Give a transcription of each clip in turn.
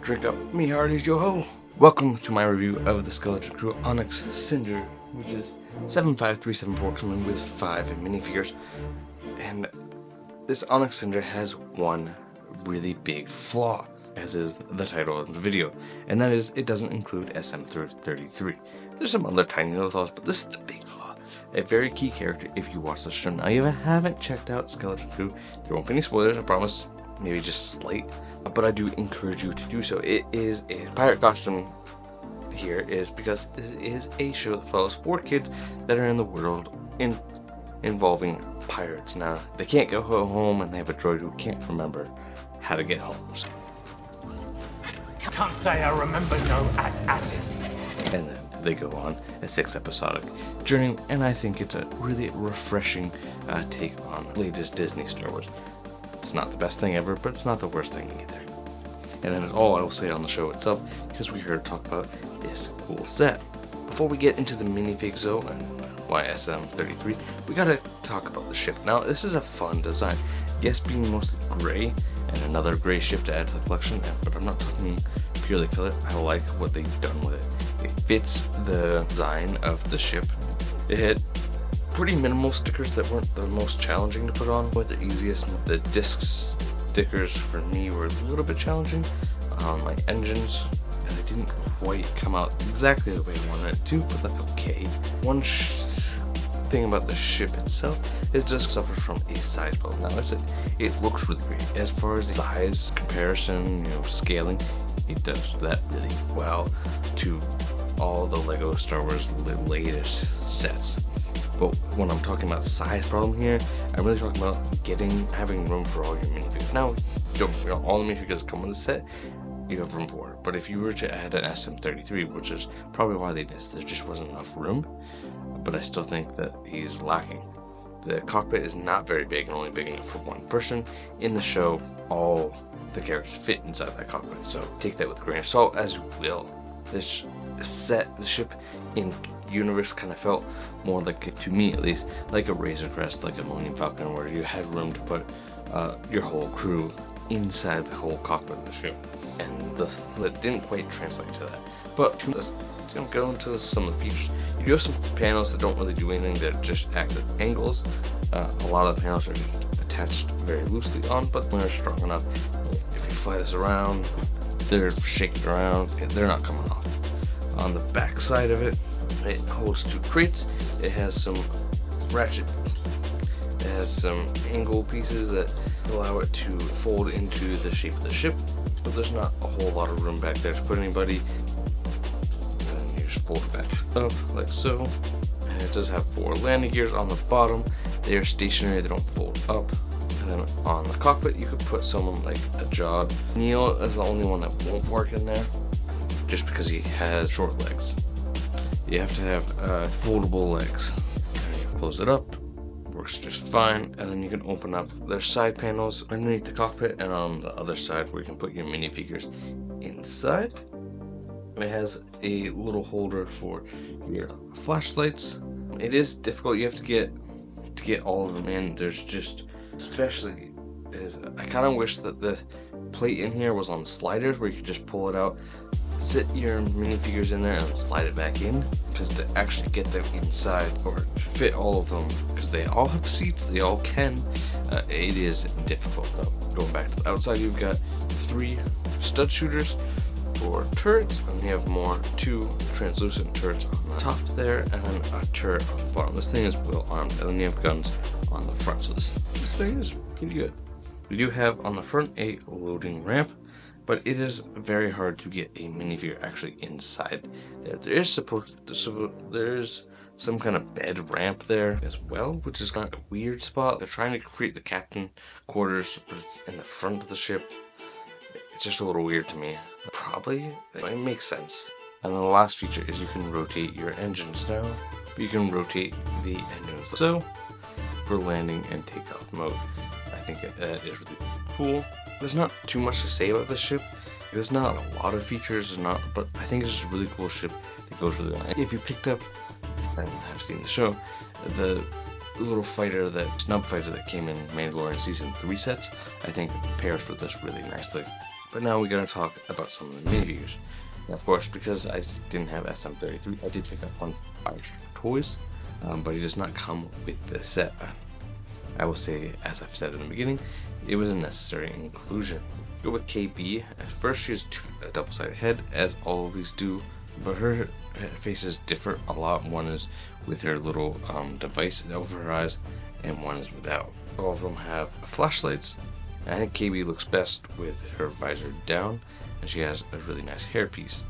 Drink up, me hearties, yo ho! Welcome to my review of the Skeleton Crew Onyx Cinder, which is 75374, coming with 5 minifigures. And this Onyx Cinder has one really big flaw, as is the title of the video, and that is it doesn't include SM33. There's some other tiny little flaws, but this is the big flaw. A very key character if you watch the show. Now, if you haven't checked out Skeleton Crew, there won't be any spoilers, I promise. Maybe just slight, but I do encourage you to do so. It is a pirate costume here is because it is a show that follows 4 kids that are in the world involving pirates. Now, they can't go home, and they have a droid who can't remember how to get home. Can't say I remember no at it. And then they go on a 6-episodic journey, and I think it's a really refreshing take on latest Disney Star Wars. It's not the best thing ever, but it's not the worst thing either. And that is all I will say on the show itself, because we're here to talk about this cool set. Before we get into the minifig zone and why SM33, we gotta talk about the ship. Now, this is a fun design. Yes, being mostly gray, and another gray ship to add to the collection, but I'm not talking purely color. I like what they've done with it. It fits the design of the ship. It had pretty minimal stickers that weren't the most challenging to put on, but the easiest. The disc stickers for me were a little bit challenging on my engines, and they didn't quite come out exactly the way I wanted it to, but that's okay. One thing about the ship itself is it does suffer from a size problem. Now, it looks really great. As far as size comparison, scaling, it does that really well to all the Lego Star Wars latest sets. But when I'm talking about size problem here, I'm really talking about having room for all your minifigures. Now, all the minifigures come with the set, you have room for it. But if you were to add an SM33, which is probably why they missed, there just wasn't enough room. But I still think that he's lacking. The cockpit is not very big and only big enough for one person. In the show, all the characters fit inside that cockpit, so take that with a grain of salt as you will. This set, the ship in universe, kind of felt more like, to me at least, like a Razor Crest, like a Millennium Falcon, where you had room to put your whole crew inside the whole cockpit of the ship, and it didn't quite translate to that. But let's go into some of the features. You do have some panels that don't really do anything, that just act at angles. A lot of the panels are just attached very loosely on, but they're strong enough. If you fly this around, they're shaking around, they're not coming off. On the back side of it, it holds 2 crates. It has some ratchet. It has some angle pieces that allow it to fold into the shape of the ship, but there's not a whole lot of room back there to put anybody. And you just fold it back up like so. And it does have 4 landing gears on the bottom. They are stationary, they don't fold up. And then on the cockpit, you could put someone like a Jod. Neil is the only one that won't work in there, just because he has short legs. You have to have foldable legs. Close it up, works just fine, and then you can open up their side panels underneath the cockpit, and on the other side where you can put your minifigures inside. It has a little holder for your flashlights. It is difficult. You have to get all of them in. There's just, especially, I kind of wish that the plate in here was on sliders where you could just pull it out, sit your minifigures in there, and slide it back in, because to actually get them inside or fit all of them, because they all have seats, they all can, it is difficult though. Going back to the outside, you've got 3 stud shooters for turrets, and you have 2 translucent turrets on the top there, and then a turret on the bottom. This thing is well armed, and then you have guns on the front, so this thing is pretty good. We do have on the front a loading ramp, but it is very hard to get a minifigure actually inside there. There is some kind of bed ramp there as well, which is kind of a weird spot. They're trying to create the captain quarters, but it's in the front of the ship. It's just a little weird to me. Probably it makes sense. And then the last feature is you can rotate your engines now, but you can rotate the engines so for landing and takeoff mode. I think that is really cool. There's not too much to say about this ship. There's not a lot of features, but I think it's just a really cool ship that goes really well. If you picked up and have seen the show, the little snub fighter that came in Mandalorian Season 3 sets, I think pairs with this really nicely. But now we gotta talk about some of the minifigures. Now, of course, because I didn't have SM33, I did pick up one Firestone Toys, but he does not come with the set. I will say, as I've said in the beginning, it was a necessary inclusion. Go with KB. At first, she has a double-sided head, as all of these do, but her faces differ a lot. One is with her little device over her eyes, and one is without. All of them have flashlights. And I think KB looks best with her visor down, and she has a really nice hairpiece.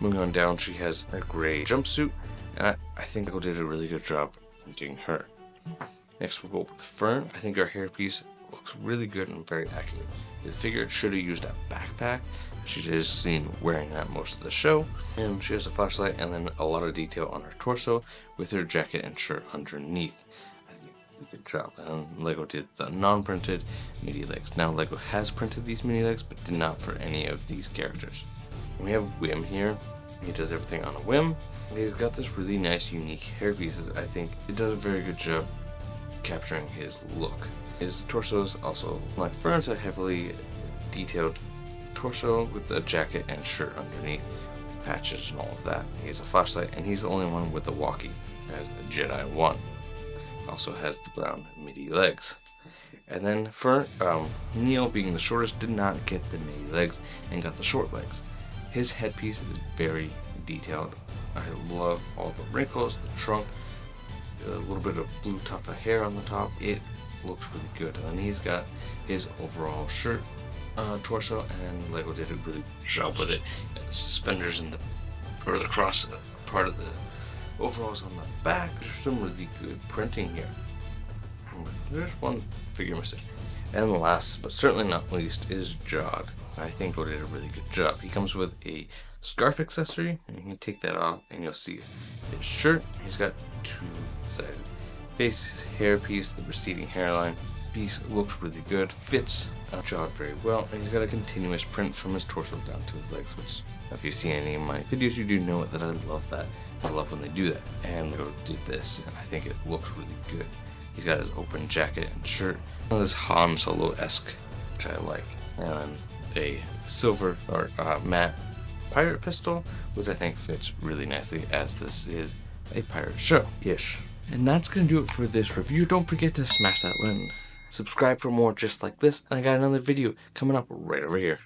Moving on down, she has a gray jumpsuit, and I think Lego did a really good job painting her. Next, we'll go with Fern. I think her hairpiece looks really good and very accurate. The figure should have used a backpack. She is seen wearing that most of the show. And she has a flashlight and then a lot of detail on her torso with her jacket and shirt underneath. I think they did a good job. And Lego did the non-printed mini legs. Now, Lego has printed these mini legs, but did not for any of these characters. And we have Whim here. He does everything on a whim. He's got this really nice, unique hairpiece that I think it does a very good job capturing his look. His torso is also, like Fern's, a heavily detailed torso with a jacket and shirt underneath, with patches and all of that. He has a flashlight, and he's the only one with the walkie, as Jedi 1. Also has the brown midi legs. And then for Neil, being the shortest, did not get the midi legs and got the short legs. His headpiece is very detailed. I love all the wrinkles, the trunk, a little bit of blue tuft of hair on the top. It looks really good. And then he's got his overall shirt, torso, and Lego did a really good job with it. The suspenders and the cross part of the overalls on the back. There's some really good printing here. There's one figure missing. And last, but certainly not least, is Jod. I think Lego did a really good job. He comes with a scarf accessory, and you can take that off, and you'll see his shirt. He's got two-sided face, his hairpiece, the receding hairline. Piece looks really good, fits Jod very well, and he's got a continuous print from his torso down to his legs, which, if you've seen any of my videos, you do know that I love that. I love when they do that. And Lego did this, and I think it looks really good. He's got his open jacket and shirt, this Han Solo-esque, which I like, and a silver or matte pirate pistol, which I think fits really nicely, as this is a pirate show-ish. And that's going to do it for this review. Don't forget to smash that button, subscribe for more just like this, and I got another video coming up right over here.